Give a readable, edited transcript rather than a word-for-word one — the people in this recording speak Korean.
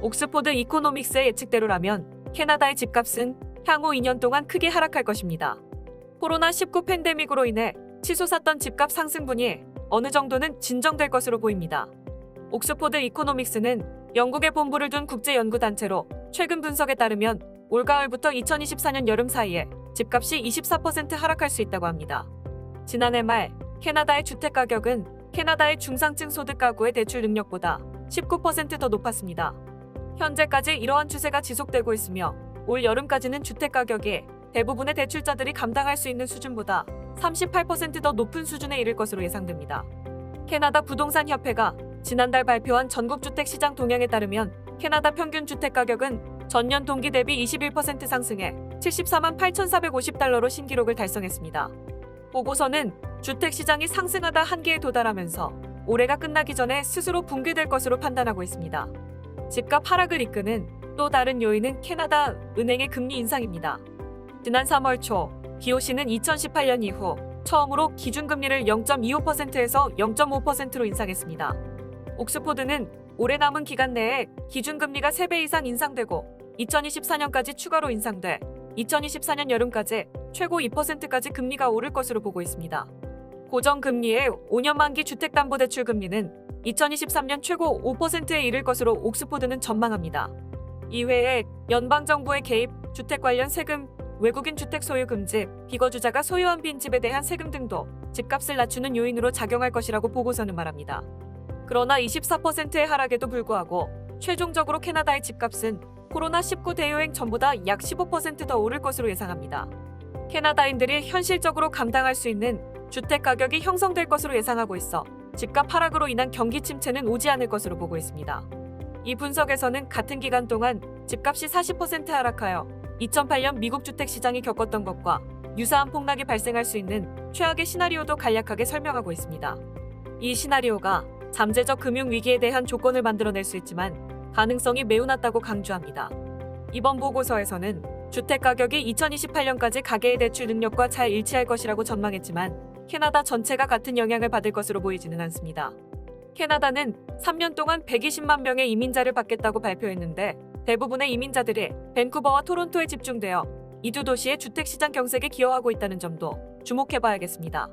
옥스포드 이코노믹스의 예측대로라면 캐나다의 집값은 향후 2년 동안 크게 하락할 것입니다. 코로나19 팬데믹으로 인해 치솟았던 집값 상승분이 어느 정도는 진정될 것으로 보입니다. 옥스포드 이코노믹스는 영국에 본부를 둔 국제연구단체로 최근 분석에 따르면 올가을부터 2024년 여름 사이에 집값이 24% 하락할 수 있다고 합니다. 지난해 말 캐나다의 주택가격은 캐나다의 중상층 소득 가구의 대출 능력보다 19% 더 높았습니다. 현재까지 이러한 추세가 지속되고 있으며 올 여름까지는 주택가격이 대부분의 대출자들이 감당할 수 있는 수준보다 38% 더 높은 수준에 이를 것으로 예상됩니다. 캐나다 부동산협회가 지난달 발표한 전국주택시장 동향에 따르면 캐나다 평균 주택가격은 전년 동기 대비 21% 상승해 74만 8,450달러로 신기록을 달성했습니다. 보고서는 주택시장이 상승하다 한계에 도달하면서 올해가 끝나기 전에 스스로 붕괴될 것으로 판단하고 있습니다. 집값 하락을 이끄는 또 다른 요인은 캐나다 은행의 금리 인상입니다. 지난 3월 초 BOC는 2018년 이후 처음으로 기준금리를 0.25%에서 0.5%로 인상했습니다. 옥스포드는 올해 남은 기간 내에 기준금리가 3배 이상 인상되고 2024년까지 추가로 인상돼 2024년 여름까지 최고 2%까지 금리가 오를 것으로 보고 있습니다. 고정금리의 5년 만기 주택담보대출 금리는 2023년 최고 5%에 이를 것으로 옥스포드는 전망합니다. 이외에 연방정부의 개입, 주택 관련 세금, 외국인 주택 소유 금지, 비거주자가 소유한 빈집에 대한 세금 등도 집값을 낮추는 요인으로 작용할 것이라고 보고서는 말합니다. 그러나 24%의 하락에도 불구하고 최종적으로 캐나다의 집값은 코로나19 대유행 전보다 약 15% 더 오를 것으로 예상합니다. 캐나다인들이 현실적으로 감당할 수 있는 주택 가격이 형성될 것으로 예상하고 있어 집값 하락으로 인한 경기 침체는 오지 않을 것으로 보고 있습니다. 이 분석에서는 같은 기간 동안 집값이 40% 하락하여 2008년 미국 주택시장이 겪었던 것과 유사한 폭락이 발생할 수 있는 최악의 시나리오도 간략하게 설명하고 있습니다. 이 시나리오가 잠재적 금융위기에 대한 조건을 만들어낼 수 있지만 가능성이 매우 낮다고 강조합니다. 이번 보고서에서는 주택가격이 2028년까지 가계의 대출 능력과 잘 일치할 것이라고 전망했지만 캐나다 전체가 같은 영향을 받을 것으로 보이지는 않습니다. 캐나다는 3년 동안 120만 명의 이민자를 받겠다고 발표했는데 대부분의 이민자들이 밴쿠버와 토론토에 집중되어 이 두 도시의 주택시장 경색에 기여하고 있다는 점도 주목해봐야겠습니다.